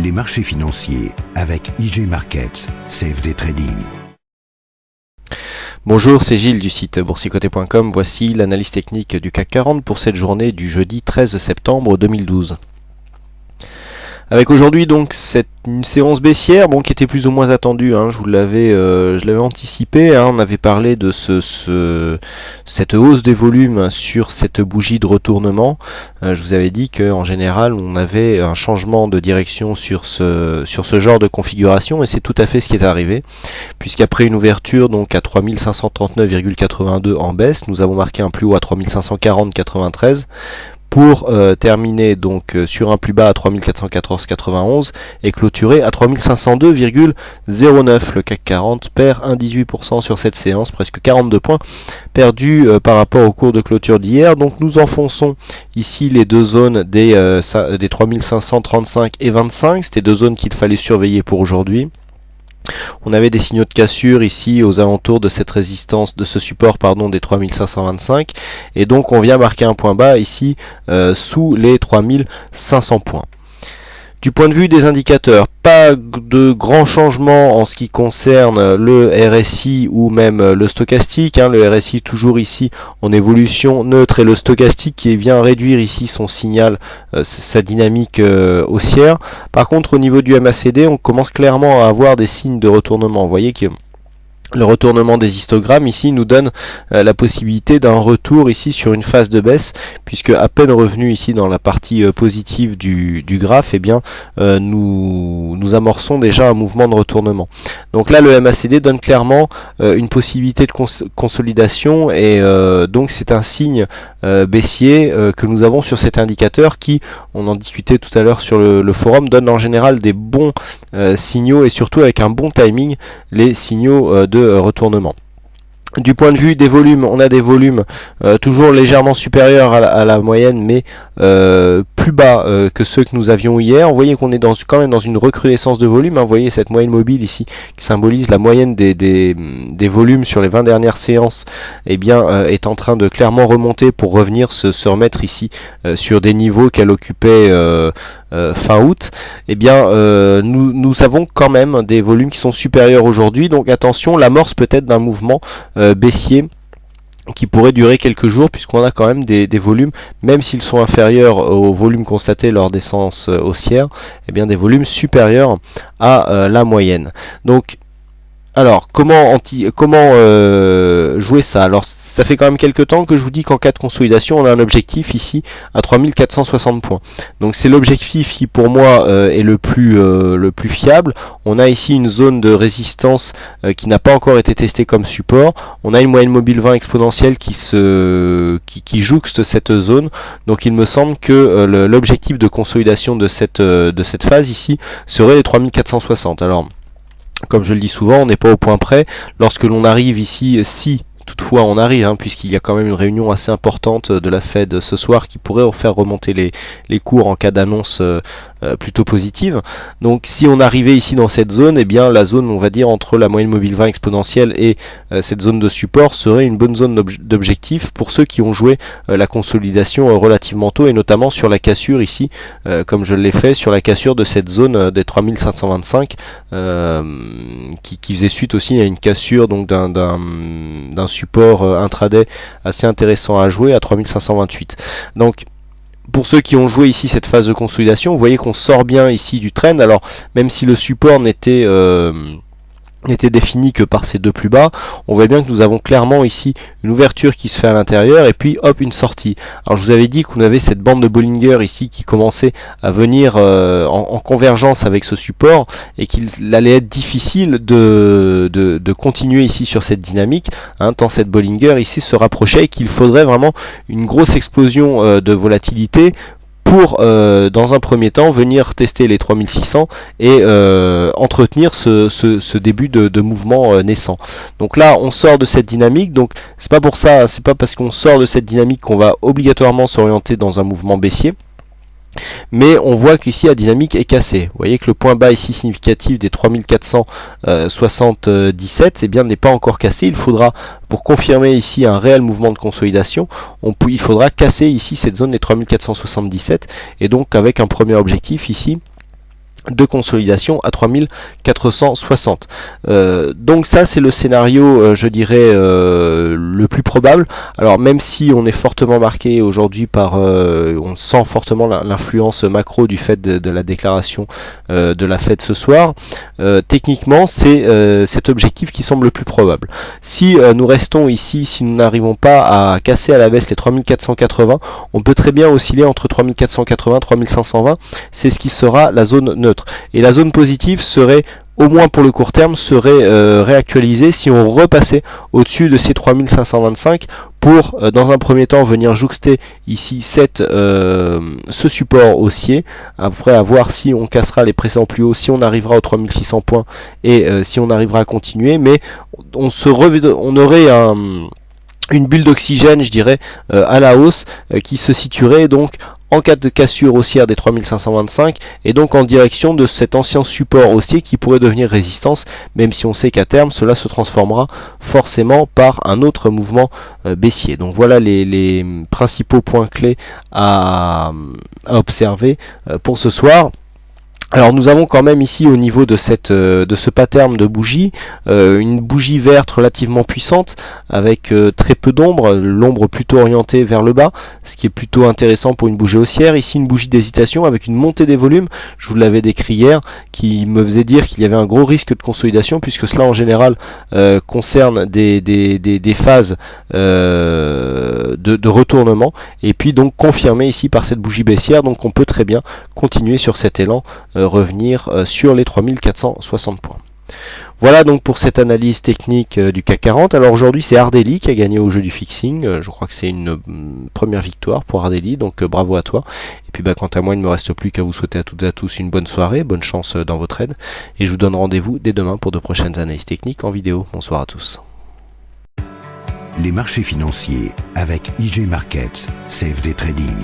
les marchés financiers avec IG Markets, CFD Trading. Bonjour, c'est Gilles du site boursicoté.com. Voici l'analyse technique du CAC 40 pour cette journée du jeudi 13 septembre 2012. Avec aujourd'hui donc une séance baissière qui était plus ou moins attendue, je l'avais anticipé, on avait parlé de cette hausse des volumes sur cette bougie de retournement. Je vous avais dit qu'en général on avait un changement de direction sur ce genre de configuration, et c'est tout à fait ce qui est arrivé, puisqu'après une ouverture donc à 3539,82 en baisse, nous avons marqué un plus haut à 3540,93 pour terminer donc sur un plus bas à 3414,91 et clôturer à 3502,09. Le CAC 40 perd 1,18% sur cette séance, presque 42 points perdus par rapport au cours de clôture d'hier. Donc nous enfonçons ici les deux zones des 3535 et 25, c'était deux zones qu'il fallait surveiller pour aujourd'hui. On avait des signaux de cassure ici aux alentours de cette résistance, de ce support des 3525, et donc on vient marquer un point bas ici sous les 3500 points. Du point de vue des indicateurs, pas de grands changements en ce qui concerne le RSI ou même le stochastique. Le RSI toujours ici en évolution neutre, et le stochastique qui vient réduire ici son signal, sa dynamique haussière. Par contre, au niveau du MACD, on commence clairement à avoir des signes de retournement. Vous voyez que le retournement des histogrammes ici nous donne la possibilité d'un retour ici sur une phase de baisse, puisque à peine revenu ici dans la partie positive du graphe, nous amorçons déjà un mouvement de retournement. Donc là le MACD donne clairement une possibilité de consolidation, et donc c'est un signe baissier que nous avons sur cet indicateur qui, on en discutait tout à l'heure sur le forum, donne en général des bons signaux, et surtout avec un bon timing, les signaux de retournement. Du point de vue des volumes, on a des volumes toujours légèrement supérieurs à la moyenne, mais plus bas que ceux que nous avions hier. Vous voyez qu'on est quand même dans une recrudescence de volume. Vous voyez cette moyenne mobile ici qui symbolise la moyenne des volumes sur les 20 dernières séances, est en train de clairement remonter pour revenir se remettre ici sur des niveaux qu'elle occupait fin août. Nous avons quand même des volumes qui sont supérieurs aujourd'hui, donc attention, l'amorce peut-être d'un mouvement baissier qui pourrait durer quelques jours, puisqu'on a quand même des volumes, même s'ils sont inférieurs aux volumes constatés lors des séances haussières, des volumes supérieurs à la moyenne. Donc alors, comment jouer ça? Alors, ça fait quand même quelques temps que je vous dis qu'en cas de consolidation, on a un objectif ici à 3460 points. Donc c'est l'objectif qui pour moi est le plus fiable. On a ici une zone de résistance qui n'a pas encore été testée comme support. On a une moyenne mobile 20 exponentielle qui jouxte cette zone. Donc il me semble que l'objectif de consolidation de cette phase ici serait les 3460. Alors, comme je le dis souvent, on n'est pas au point près. Lorsque l'on arrive ici, si toutefois on arrive, puisqu'il y a quand même une réunion assez importante de la Fed ce soir qui pourrait faire remonter les cours en cas d'annonce plutôt positive. Donc si on arrivait ici dans cette zone, la zone, on va dire, entre la moyenne mobile 20 exponentielle et cette zone de support serait une bonne zone d'objectif pour ceux qui ont joué la consolidation relativement tôt, et notamment sur la cassure ici, comme je l'ai fait sur la cassure de cette zone des 3525 qui faisait suite aussi à une cassure donc d'un support intraday assez intéressant à jouer à 3528. Donc pour ceux qui ont joué ici cette phase de consolidation, vous voyez qu'on sort bien ici du trend. Alors même si le support n'était défini que par ces deux plus bas, on voit bien que nous avons clairement ici une ouverture qui se fait à l'intérieur, et puis hop, une sortie. Alors je vous avais dit qu'on avait cette bande de Bollinger ici qui commençait à venir en convergence avec ce support, et qu'il allait être difficile de continuer ici sur cette dynamique, tant cette Bollinger ici se rapprochait, et qu'il faudrait vraiment une grosse explosion de volatilité pour dans un premier temps venir tester les 3600 et entretenir ce début de mouvement naissant. Donc là on sort de cette dynamique, donc c'est pas parce qu'on sort de cette dynamique qu'on va obligatoirement s'orienter dans un mouvement baissier. Mais on voit qu'ici la dynamique est cassée. Vous voyez que le point bas ici significatif des 3477 n'est pas encore cassé. Il faudra, pour confirmer ici un réel mouvement de consolidation, il faudra casser ici cette zone des 3477, et donc avec un premier objectif ici de consolidation à 3460. Donc ça c'est le scénario je dirais le plus probable. Alors même si on est fortement marqué aujourd'hui par on sent fortement l'influence macro du fait de la déclaration de la Fed ce soir, techniquement c'est cet objectif qui semble le plus probable. Si nous restons ici, si nous n'arrivons pas à casser à la baisse les 3480, on peut très bien osciller entre 3480 et 3520, c'est ce qui sera la zone neutre. Et la zone positive serait, au moins pour le court terme, serait réactualisée si on repassait au-dessus de ces 3525 pour, dans un premier temps, venir jouxter ici ce support haussier, après à voir si on cassera les précédents plus hauts, si on arrivera aux 3600 points et si on arrivera à continuer, mais on aurait une bulle d'oxygène, je dirais, à la hausse, qui se situerait donc en cas de cassure haussière des 3525 et donc en direction de cet ancien support haussier qui pourrait devenir résistance, même si on sait qu'à terme cela se transformera forcément par un autre mouvement baissier. Donc voilà les principaux points clés à observer pour ce soir. Alors nous avons quand même ici au niveau de ce pattern de bougie, une bougie verte relativement puissante avec très peu d'ombre, l'ombre plutôt orientée vers le bas, ce qui est plutôt intéressant pour une bougie haussière. Ici une bougie d'hésitation avec une montée des volumes, je vous l'avais décrit hier, qui me faisait dire qu'il y avait un gros risque de consolidation puisque cela en général concerne des phases de retournement et puis donc confirmé ici par cette bougie baissière. Donc on peut très bien continuer sur cet élan, revenir sur les 3460 points. Voilà donc pour cette analyse technique du CAC 40. Alors aujourd'hui c'est Ardeli qui a gagné au jeu du fixing. Je crois que c'est une première victoire pour Ardeli, donc bravo à toi. Et puis quant à moi il ne me reste plus qu'à vous souhaiter à toutes et à tous une bonne soirée, bonne chance dans votre trade. Et je vous donne rendez-vous dès demain pour de prochaines analyses techniques en vidéo. Bonsoir à tous. Les marchés financiers avec IG Markets, CFD Trading.